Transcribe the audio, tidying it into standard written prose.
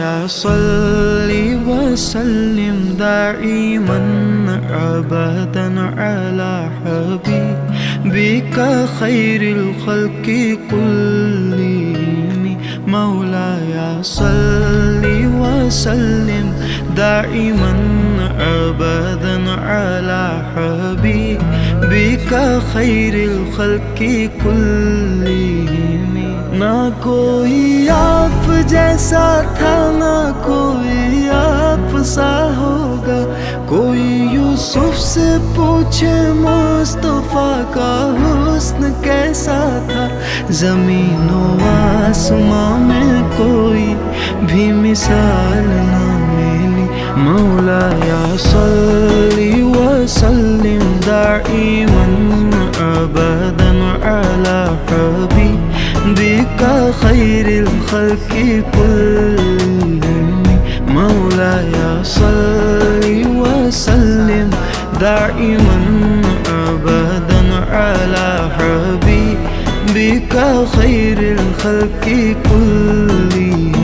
مولاي صل وسلم دائما أبدا على حبيبك خير الخلق كلهم. مولاي صل وسلم دائما أبدا على حبيبك خير الخلق كلهم. ना कोई आप जैसा था, ना कोई आप सा होगा। कोई यूसुफ से पूछे मुस्तफा का हुस्न कैसा था। ज़मीनो आसमां में कोई भी मिसाल ना मिली। मौलाया सल्ली वसल्लिम दाइमन अबदन अला हबीबिका खैरिल खल्क़ि कुल्लिहिम। मौलाया सल्ली वसल्लिम दाइमन अबदन अला हबीबिका खैरिल खल्क़ि कुल्लिहिम।